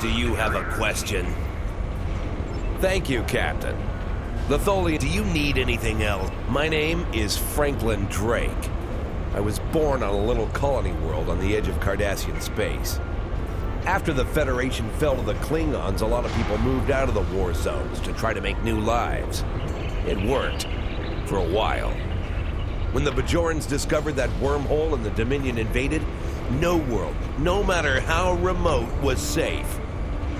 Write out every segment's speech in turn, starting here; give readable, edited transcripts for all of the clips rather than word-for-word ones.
Do you have a question? Thank you, Captain. Litholian, do you need anything else? My name is Franklin Drake. I was born on a little colony world on the edge of Cardassian space. After the Federation fell to the Klingons, a lot of people moved out of the war zones to try to make new lives. It worked. For a while. When the Bajorans discovered that wormhole and the Dominion invaded, no world, no matter how remote, was safe.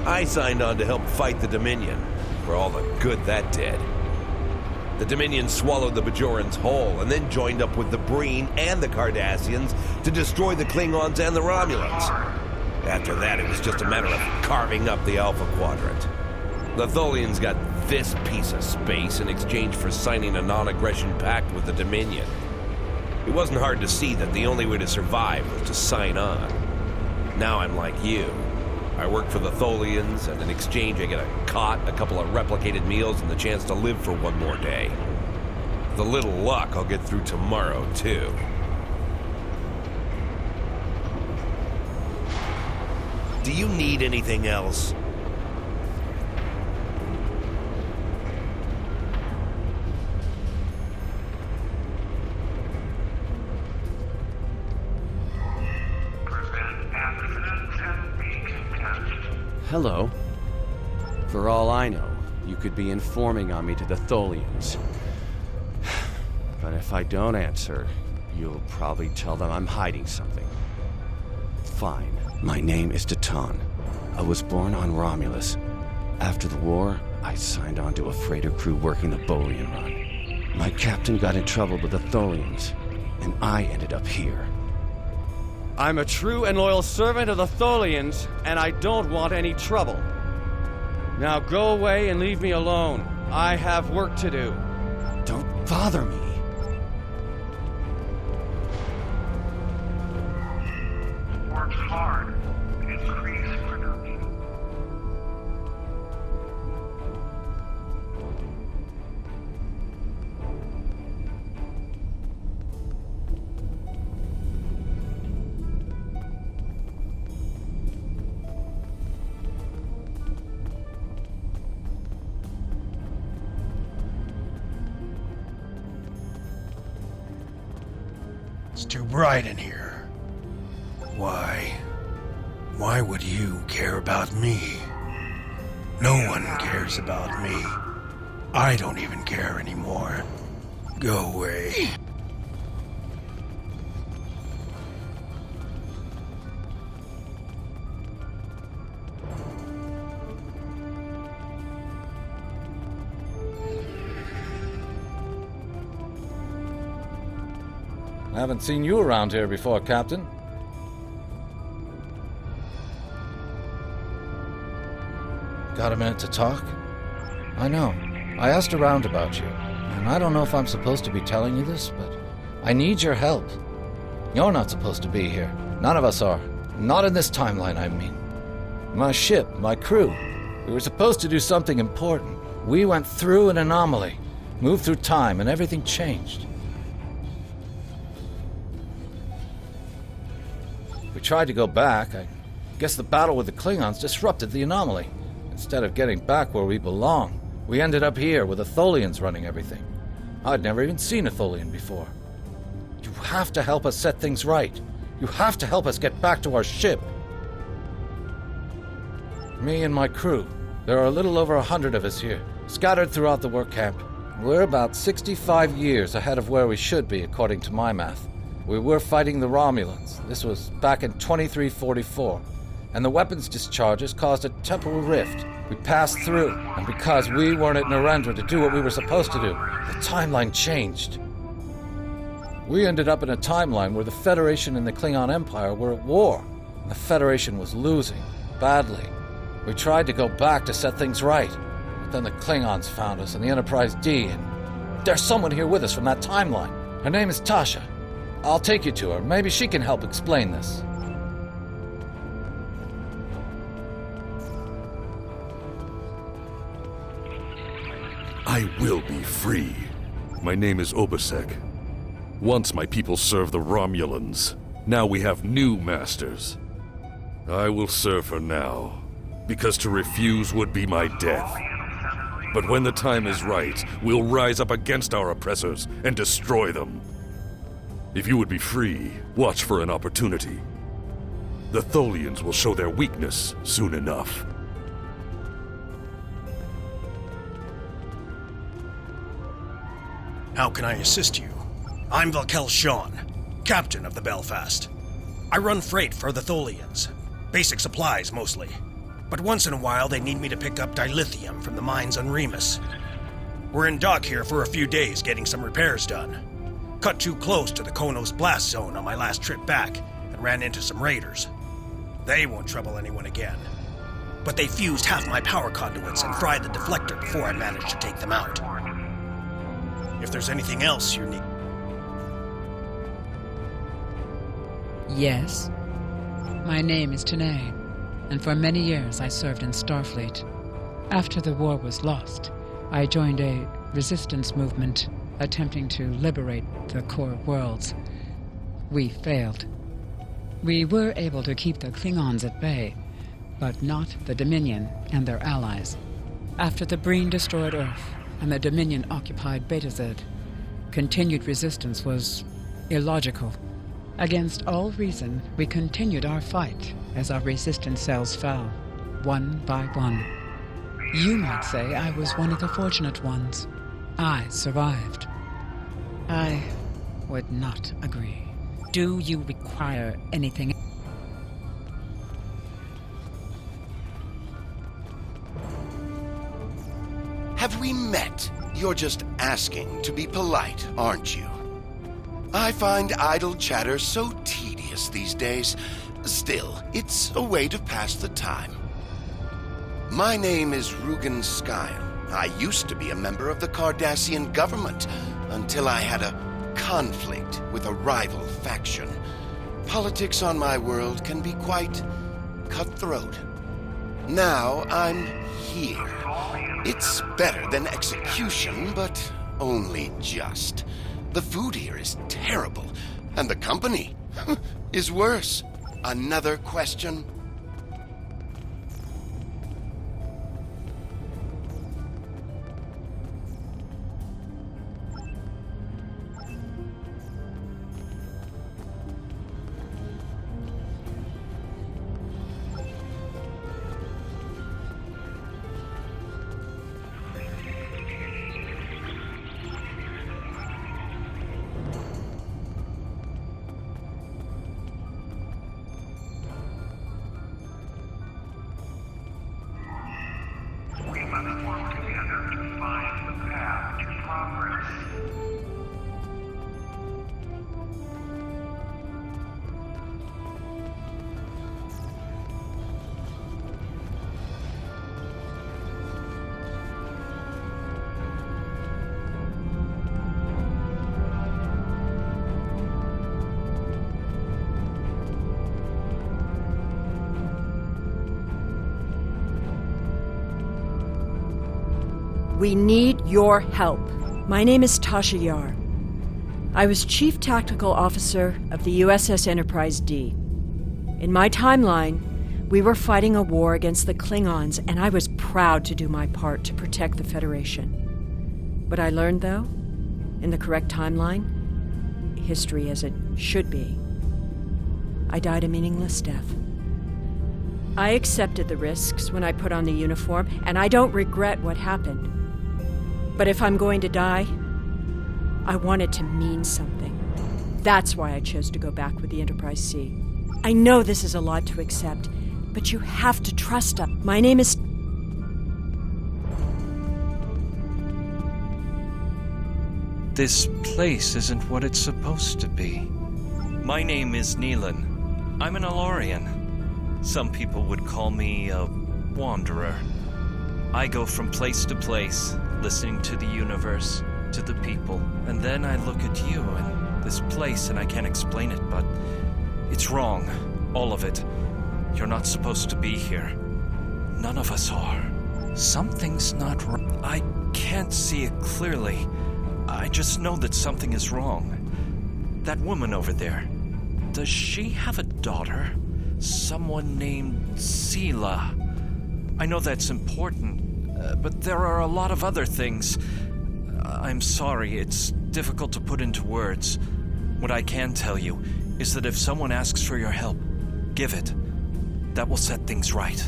I signed on to help fight the Dominion, for all the good that did. The Dominion swallowed the Bajorans whole, and then joined up with the Breen and the Cardassians to destroy the Klingons and the Romulans. After that, it was just a matter of carving up the Alpha Quadrant. The Tholians got this piece of space in exchange for signing a non-aggression pact with the Dominion. It wasn't hard to see that the only way to survive was to sign on. Now I'm like you. I work for the Tholians, and in exchange I get a cot, a couple of replicated meals, and the chance to live for one more day. With a little luck, I'll get through tomorrow, too. Do you need anything else? Hello. For all I know, you could be informing on me to the Tholians. But if I don't answer, you'll probably tell them I'm hiding something. Fine. My name is Datan. I was born on Romulus. After the war, I signed on to a freighter crew working the Bolian run. My captain got in trouble with the Tholians, and I ended up here. I'm a true and loyal servant of the Tholians, and I don't want any trouble. Now go away and leave me alone. I have work to do. Don't bother me. Work hard. Increase production. It's too bright in here. Why would you care about me? No one cares about me. I don't even care anymore. Go away. I haven't seen you around here before, Captain. Got a minute to talk? I know. I asked around about you, and I don't know if I'm supposed to be telling you this, but I need your help. You're not supposed to be here. None of us are. Not in this timeline, I mean. My ship, my crew, we were supposed to do something important. We went through an anomaly, moved through time, and everything changed. We tried to go back. I guess the battle with the Klingons disrupted the anomaly. Instead of getting back where we belong, we ended up here with the Tholians running everything. I'd never even seen a Tholian before. You have to help us set things right. You have to help us get back to our ship. Me and my crew. There are a little over 100 of us here, scattered throughout the work camp. We're about 65 years ahead of where we should be, according to my math. We were fighting the Romulans. This was back in 2344. And the weapons discharges caused a temporal rift. We passed through, and because we weren't at Narendra to do what we were supposed to do, the timeline changed. We ended up in a timeline where the Federation and the Klingon Empire were at war, and the Federation was losing, badly. We tried to go back to set things right, but then the Klingons found us and the Enterprise D, and there's someone here with us from that timeline. Her name is Tasha. I'll take you to her. Maybe she can help explain this. I will be free. My name is Obasek. Once my people served the Romulans. Now we have new masters. I will serve her now. because to refuse would be my death. But when the time is right, we'll rise up against our oppressors and destroy them. If you would be free, watch for an opportunity. The Tholians will show their weakness soon enough. How can I assist you? I'm Valkel Shawn, captain of the Belfast. I run freight for the Tholians. Basic supplies, mostly. But once in a while, they need me to pick up dilithium from the mines on Remus. We're in dock here for a few days getting some repairs done. Cut too close to the Konos blast zone on my last trip back and ran into some raiders. They won't trouble anyone again. But they fused half my power conduits and fried the deflector before I managed to take them out. If there's anything else you need... Yes. My name is Tanae, and for many years I served in Starfleet. After the war was lost, I joined a resistance movement attempting to liberate the core worlds. We failed. We were able to keep the Klingons at bay, but not the Dominion and their allies. After the Breen destroyed Earth and the Dominion occupied Betazed, continued resistance was illogical. Against all reason, we continued our fight as our resistance cells fell, one by one. You might say I was one of the fortunate ones. I survived. I would not agree. Do you require anything? Have we met? You're just asking to be polite, aren't you? I find idle chatter so tedious these days. Still, it's a way to pass the time. My name is Rugen Skyle. I used to be a member of the Cardassian government until I had a conflict with a rival faction. Politics on my world can be quite cutthroat. Now I'm here. It's better than execution, but only just. The food here is terrible, and the company is worse. Another question? We must work together to find the path to progress. We need your help. My name is Tasha Yar. I was Chief Tactical Officer of the USS Enterprise D. In my timeline, we were fighting a war against the Klingons, and I was proud to do my part to protect the Federation. What I learned, though, in the correct timeline, history as it should be, I died a meaningless death. I accepted the risks when I put on the uniform, and I don't regret what happened. But if I'm going to die, I want it to mean something. That's why I chose to go back with the Enterprise C. I know this is a lot to accept, but you have to trust us. My name is... This place isn't what it's supposed to be. My name is Neelan. I'm an Alorian. Some people would call me a wanderer. I go from place to place, listening to the universe, to the people, and then I look at you and this place and I can't explain it, but it's wrong. All of it. You're not supposed to be here. None of us are. Something's not right. I can't see it clearly. I just know that something is wrong. That woman over there, does she have a daughter? Someone named Sela. I know that's important, but there are a lot of other things. I'm sorry, it's difficult to put into words. What I can tell you is that if someone asks for your help, give it. That will set things right.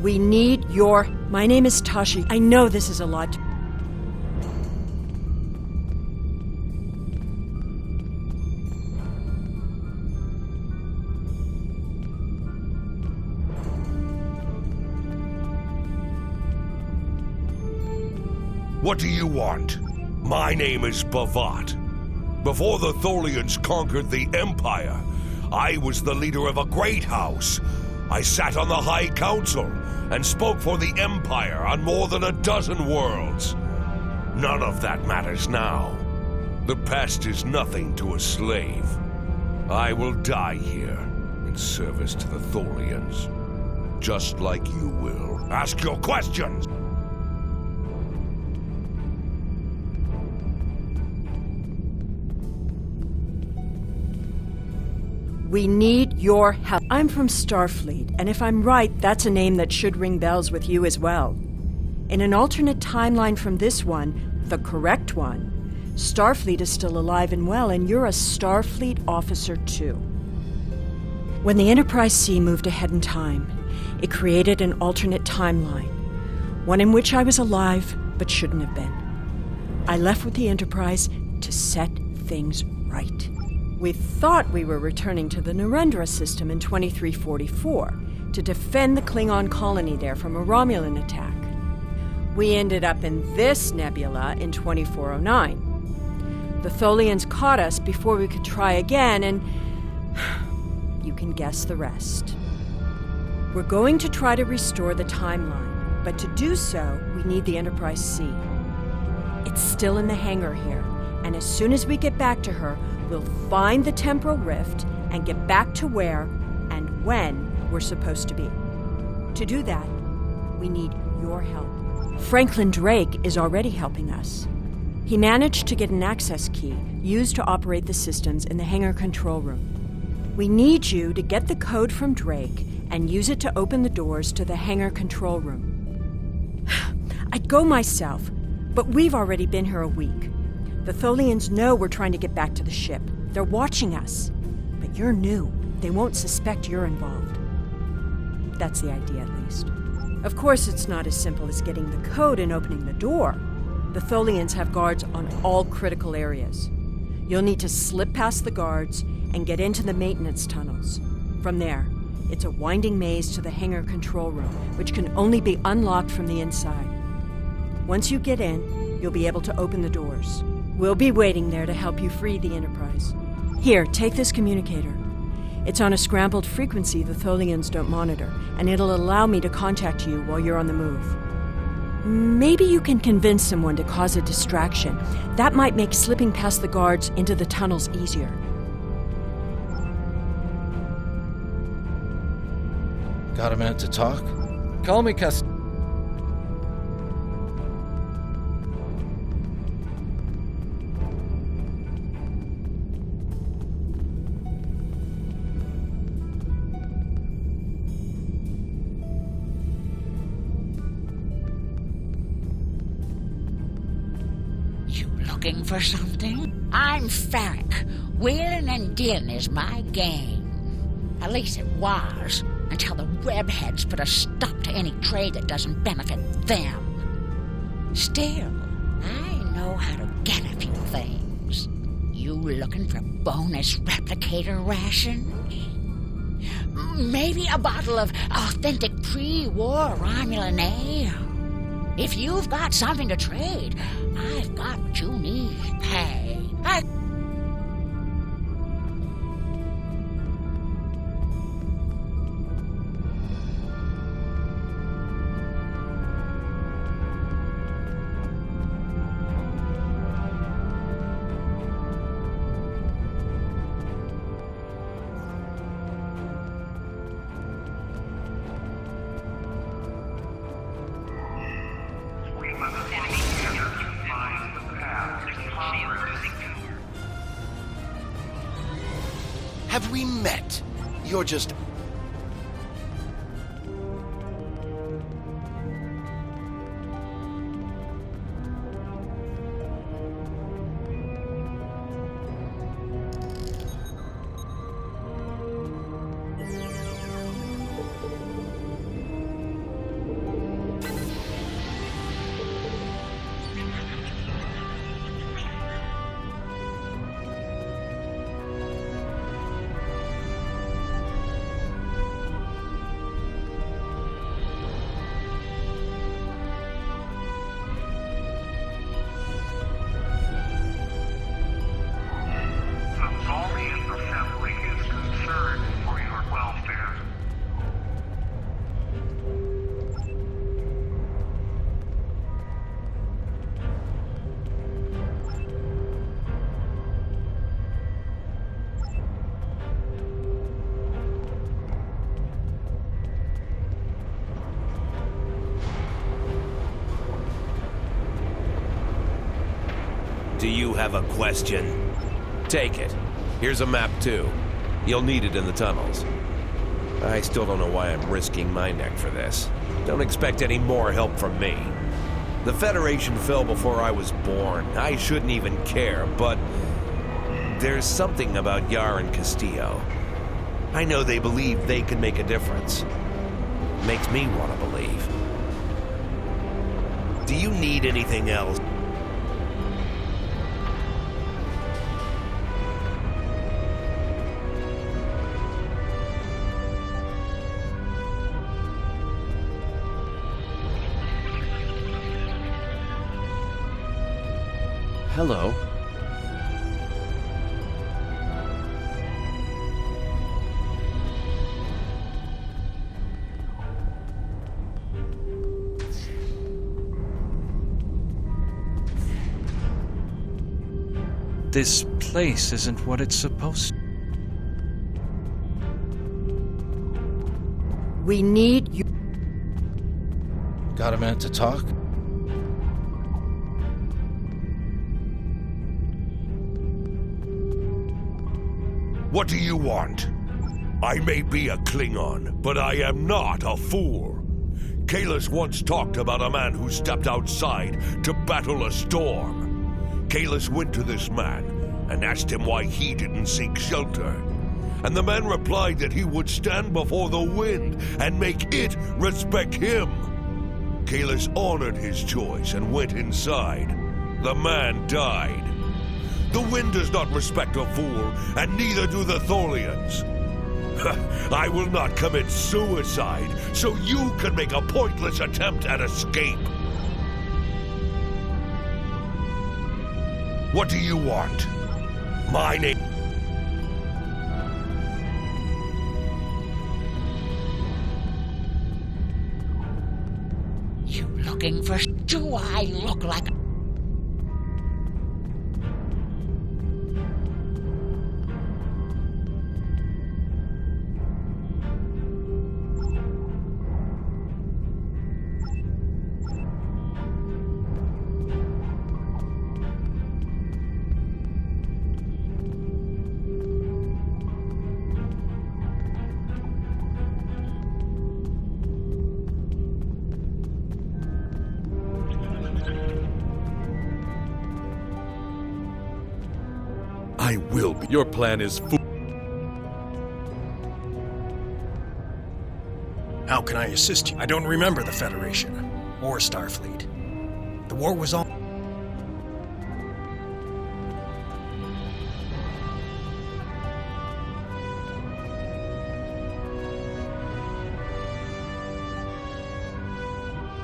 We need your... My name is Tashi. I know this is a lot to... What do you want? My name is Bavat. Before the Tholians conquered the Empire, I was the leader of a great house. I sat on the High Council and spoke for the Empire on more than a dozen worlds. None of that matters now. The past is nothing to a slave. I will die here in service to the Tholians, just like you will. Ask your questions! We need your help. I'm from Starfleet, and if I'm right, that's a name that should ring bells with you as well. In an alternate timeline from this one, the correct one, Starfleet is still alive and well, and you're a Starfleet officer too. When the Enterprise C moved ahead in time, it created an alternate timeline, one in which I was alive but shouldn't have been. I left with the Enterprise to set things right. We thought we were returning to the Narendra system in 2344 to defend the Klingon colony there from a Romulan attack. We ended up in this nebula in 2409. The Tholians caught us before we could try again, and you can guess the rest. We're going to try to restore the timeline, but to do so, we need the Enterprise C. It's still in the hangar here, and as soon as we get back to her, we'll find the temporal rift and get back to where and when we're supposed to be. To do that, we need your help. Franklin Drake is already helping us. He managed to get an access key used to operate the systems in the hangar control room. We need you to get the code from Drake and use it to open the doors to the hangar control room. I'd go myself, but we've already been here a week. The Tholians know we're trying to get back to the ship. They're watching us. But you're new. They won't suspect you're involved. That's the idea, at least. Of course, it's not as simple as getting the code and opening the door. The Tholians have guards on all critical areas. You'll need to slip past the guards and get into the maintenance tunnels. From there, it's a winding maze to the hangar control room, which can only be unlocked from the inside. Once you get in, you'll be able to open the doors. We'll be waiting there to help you free the Enterprise. Here, take this communicator. It's on a scrambled frequency the Tholians don't monitor, and it'll allow me to contact you while you're on the move. Maybe you can convince someone to cause a distraction. That might make slipping past the guards into the tunnels easier. Got a minute to talk? Call me Cast... Looking for something? I'm Farrick. Wheeling and dealing is my game. At least it was, until the webheads put a stop to any trade that doesn't benefit them. Still, I know how to get a few things. You looking for bonus replicator rations? Maybe a bottle of authentic pre-war Romulan ale? If you've got something to trade, I've got what you need. Hey, Have we met? You're just... The Tholian Assembly is concerned for your welfare. Do you have a question? Take it. Here's a map, too. You'll need it in the tunnels. I still don't know why I'm risking my neck for this. Don't expect any more help from me. The Federation fell before I was born. I shouldn't even care, but there's something about Yar and Castillo. I know they believe they can make a difference. Makes me want to believe. Do you need anything else? Hello. This place isn't what it's supposed to. We need you. Got a minute to talk? What do you want? I may be a Klingon, but I am not a fool. Kahless once talked about a man who stepped outside to battle a storm. Kahless went to this man and asked him why he didn't seek shelter. And the man replied that he would stand before the wind and make it respect him. Kahless honored his choice and went inside. The man died. The wind does not respect a fool, and neither do the Tholians. I will not commit suicide, so you can make a pointless attempt at escape. What do you want? My name... You looking for... Do I look like... I will be. Your plan is fool. How can I assist you? I don't remember the Federation or Starfleet. The war was on.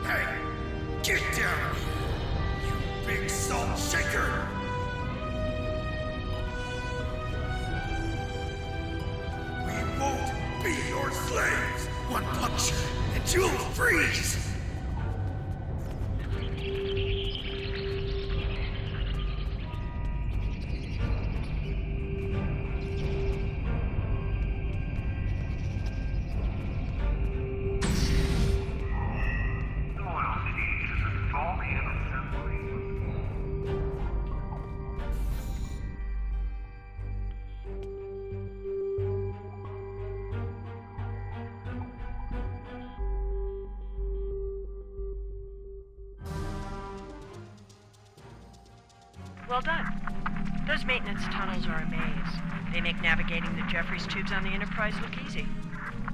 Hey, get down, you big salt shaker! We won't be your slaves! One punch, and you'll freeze! Loyalty to the Tholian Assembly. Well done. Those maintenance tunnels are a maze. They make navigating the Jeffries tubes on the Enterprise look easy.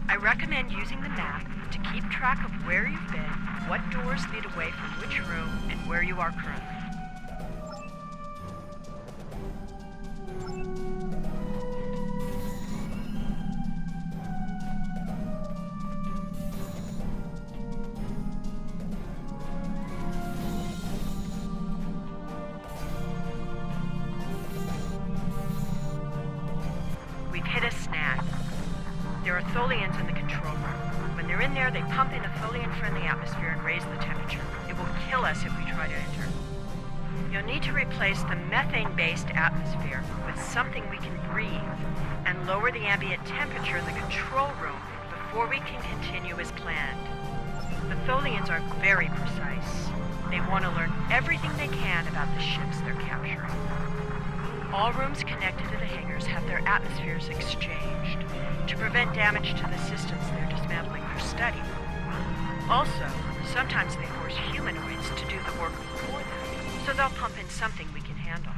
I recommend using the map to keep track of where you've been, what doors lead away from which room, and where you are currently. We've hit a snag. There are Tholians in the control room. When they're in there, they pump in a Tholian-friendly atmosphere and raise the temperature. It will kill us if we try to enter. You'll need to replace the methane-based atmosphere with something we can breathe and lower the ambient temperature in the control room before we can continue as planned. The Tholians are very precise. They want to learn everything they can about the ships they're capturing. All rooms connected to the hangars have their atmospheres exchanged to prevent damage to the systems they're dismantling for study. Also, sometimes they force humanoids to do the work for them, so they'll pump in something we can handle.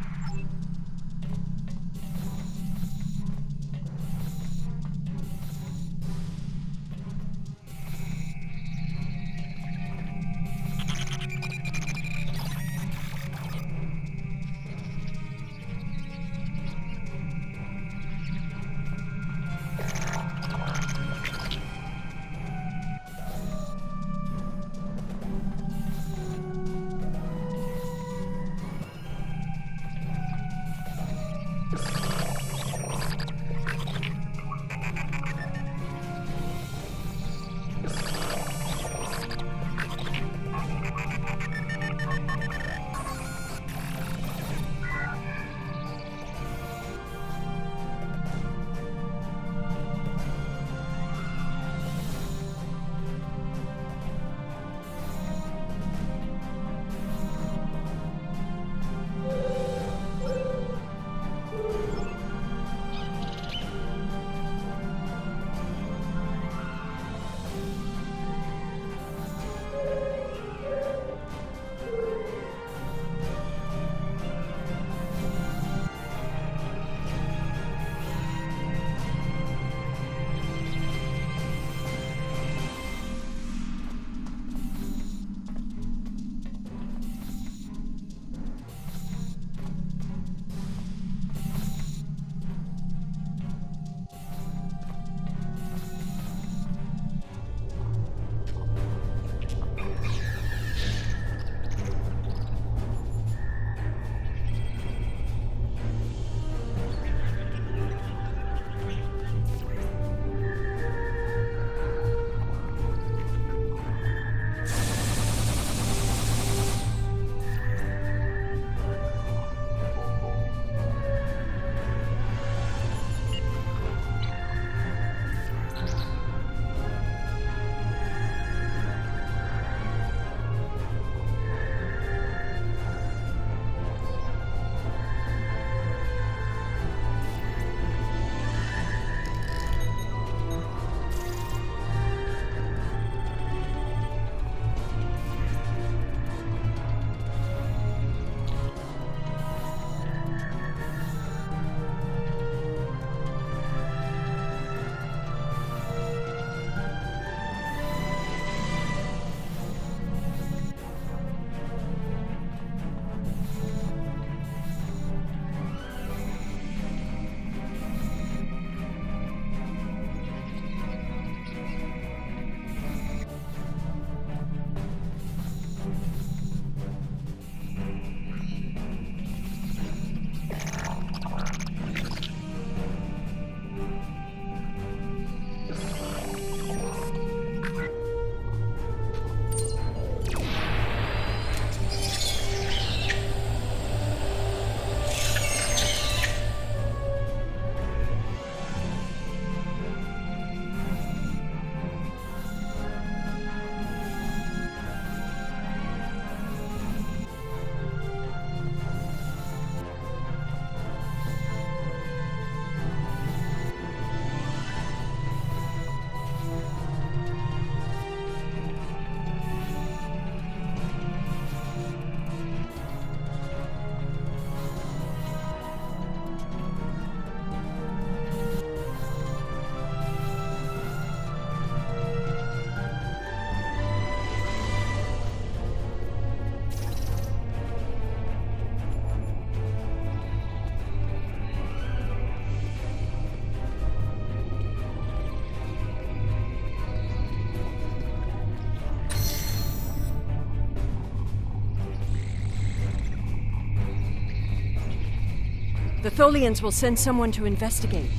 The Tholians will send someone to investigate.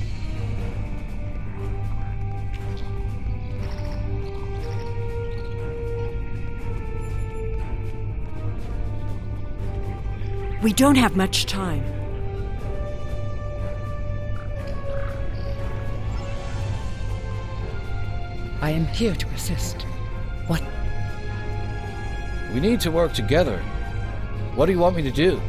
We don't have much time. I am here to assist. What? We need to work together. What do you want me to do?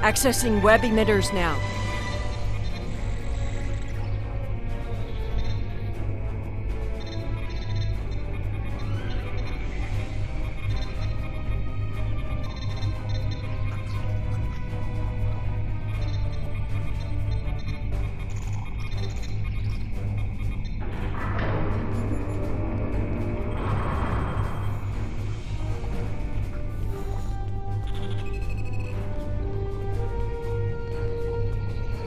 Accessing web emitters now.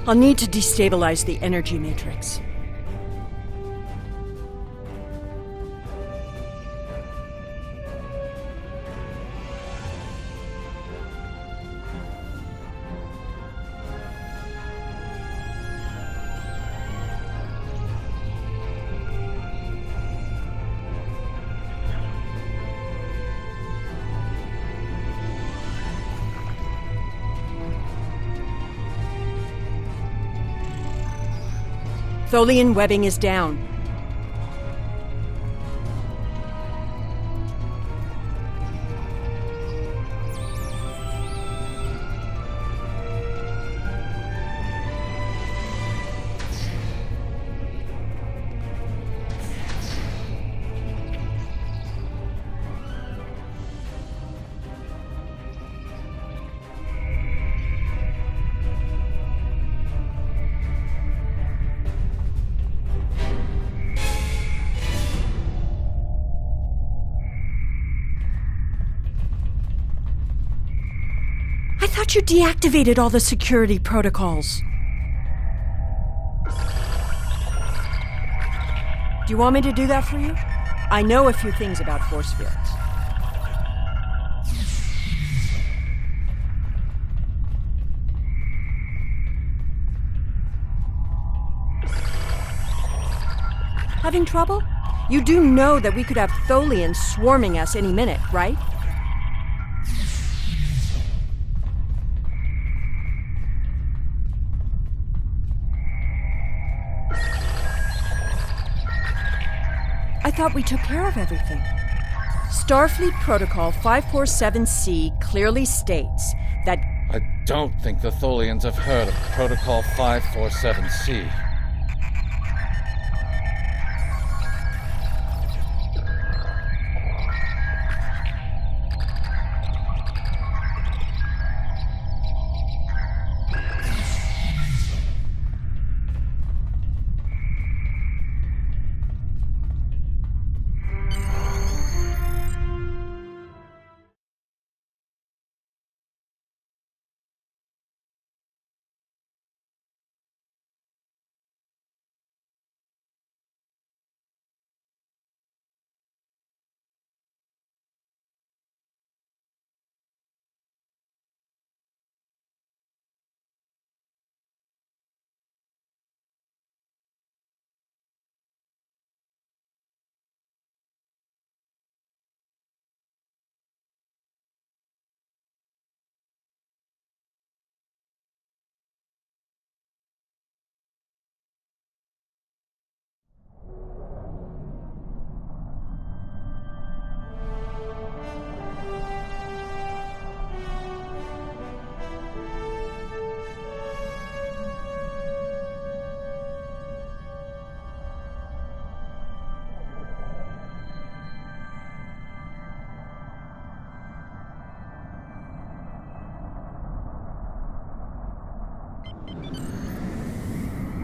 I'll need to destabilize the energy matrix. Tholian webbing is down. I thought you deactivated all the security protocols. Do you want me to do that for you? I know a few things about force fields. Having trouble? You do know that we could have Tholians swarming us any minute, right? I thought we took care of everything. Starfleet Protocol 547C clearly states that... I don't think the Tholians have heard of Protocol 547C.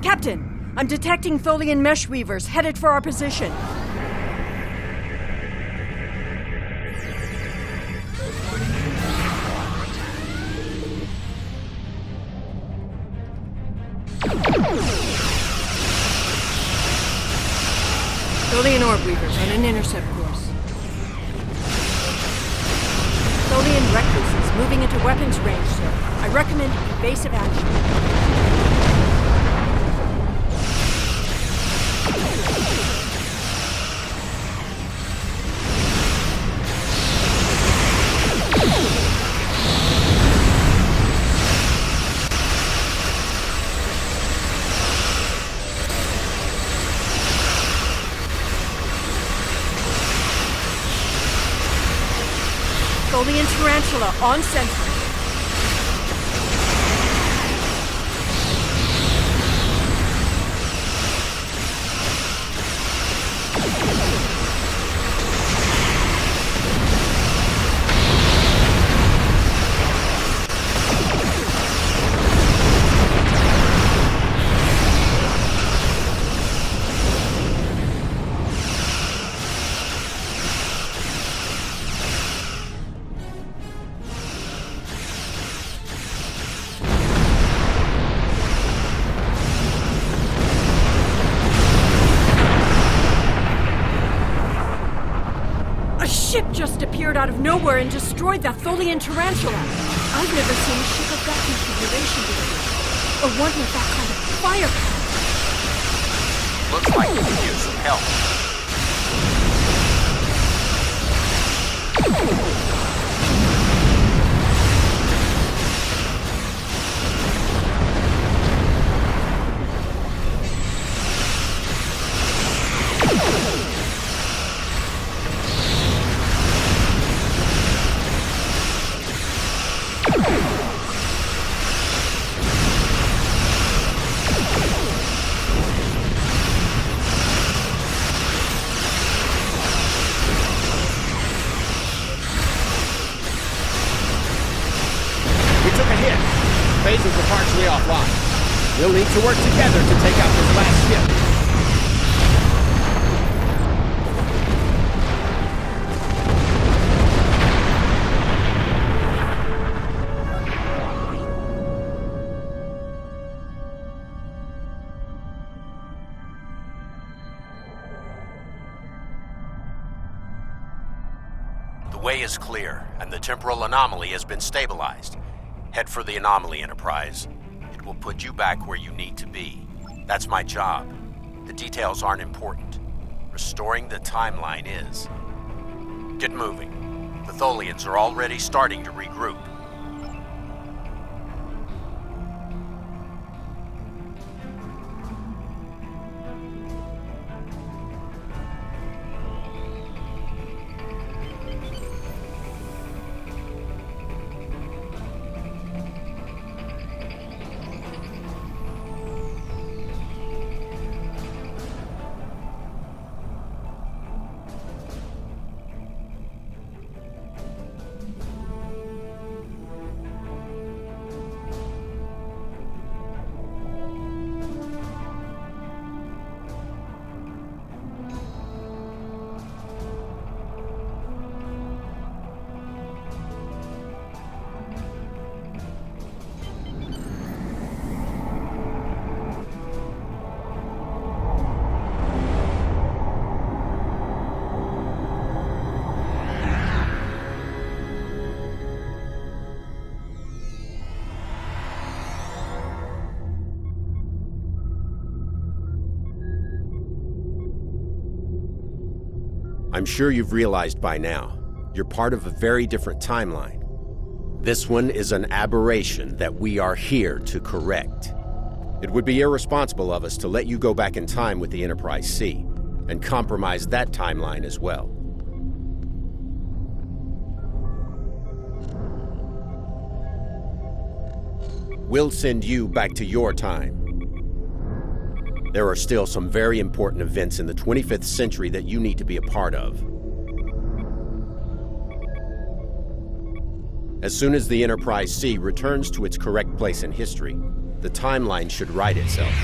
Captain, I'm detecting Tholian mesh weavers headed for our position. Tholian orb weavers on an intercept course. Tholian recluses moving into weapons range, sir. I recommend evasive action. Tholian Tarantula on sentry. Ship just appeared out of nowhere and destroyed the Tholian Tarantula. I've never seen a ship of that configuration before. Or one with that kind of firepower. Looks like we could use some help. Phases are partially offline. We'll need to work together to take out this last ship. The way is clear, and the temporal anomaly has been stabilized. Head for the anomaly, Enterprise. It will put you back where you need to be. That's my job. The details aren't important. Restoring the timeline is. Get moving. The Tholians are already starting to regroup. I'm sure you've realized by now, you're part of a very different timeline. This one is an aberration that we are here to correct. It would be irresponsible of us to let you go back in time with the Enterprise C, and compromise that timeline as well. We'll send you back to your time. There are still some very important events in the 25th century that you need to be a part of. As soon as the Enterprise C returns to its correct place in history, the timeline should right itself.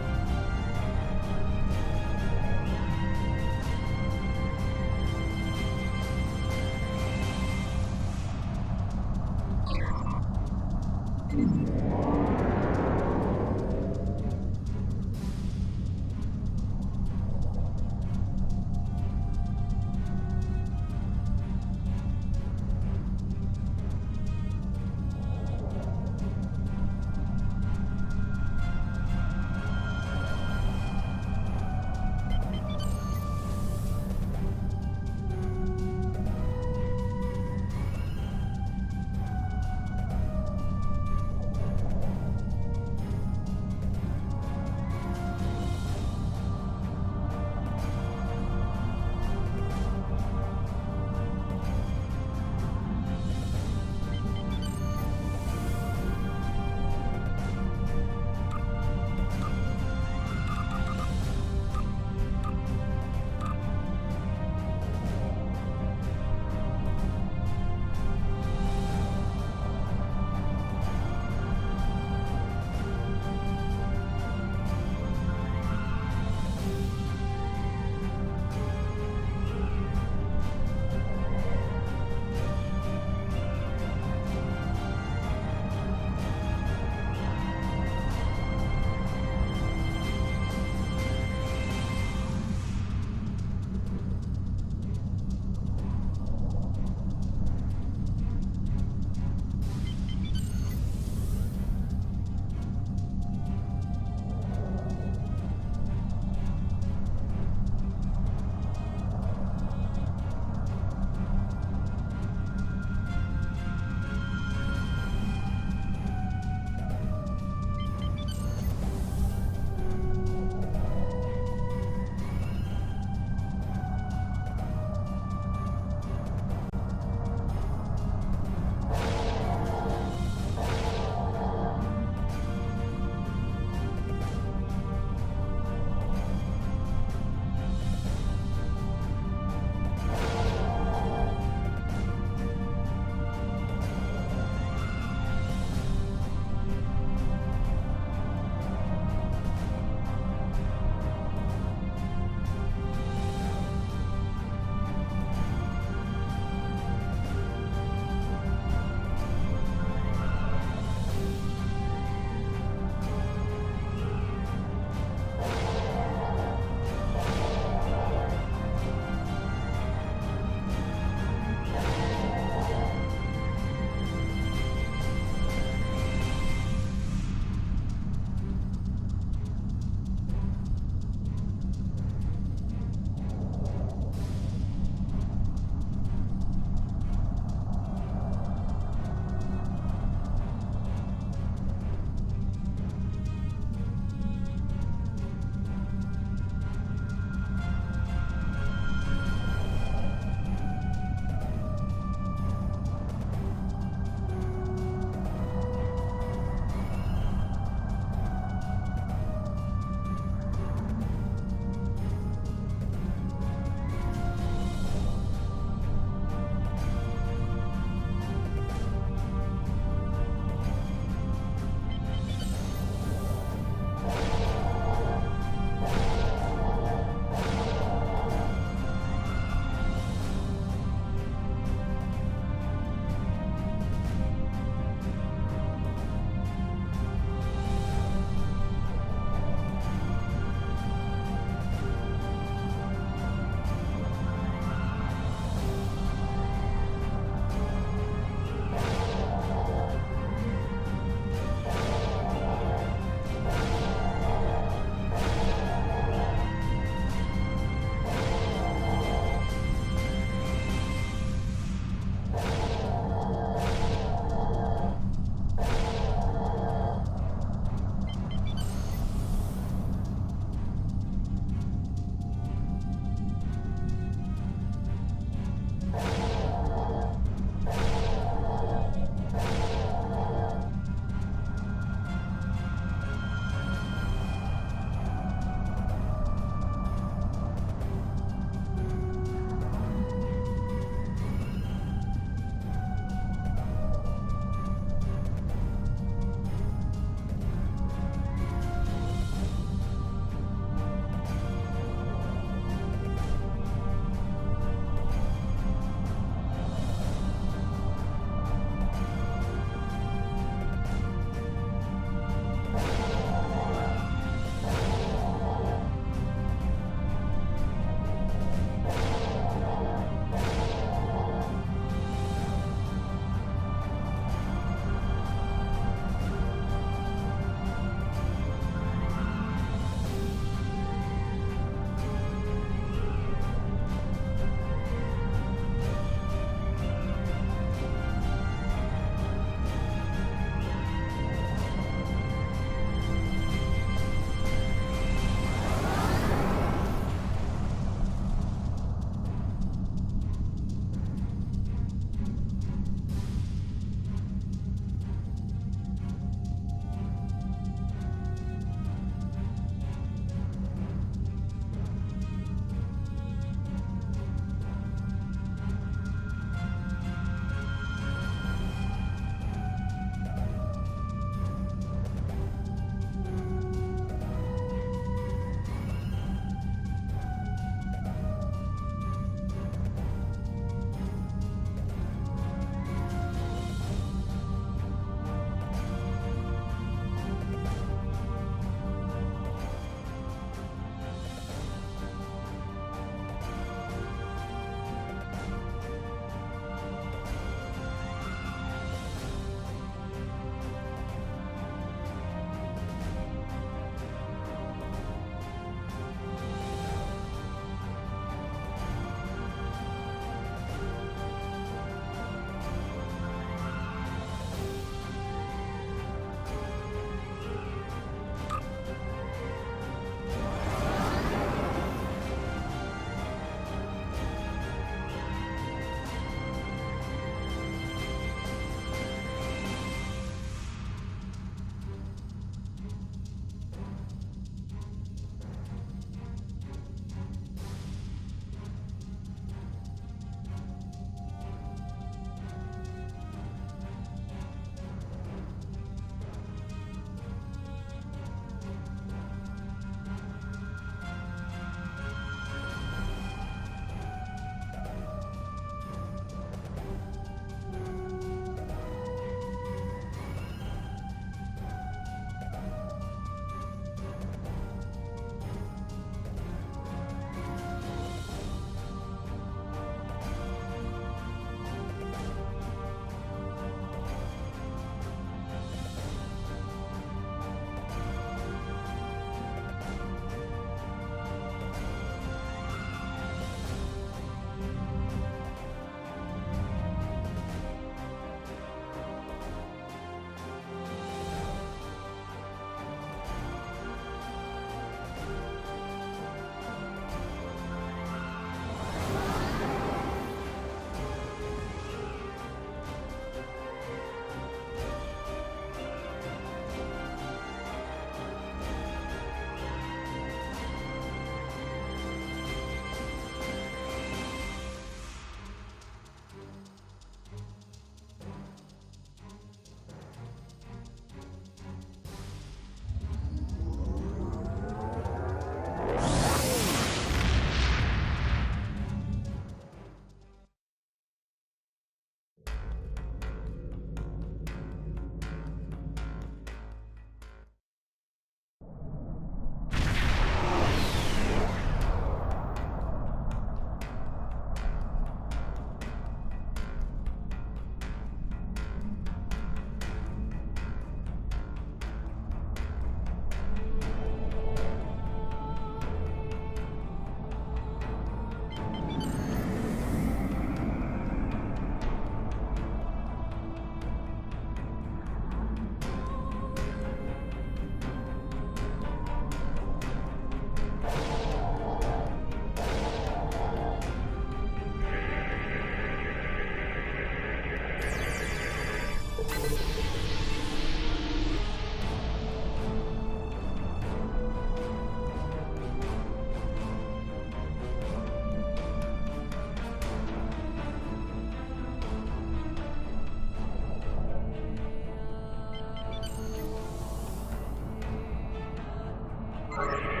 3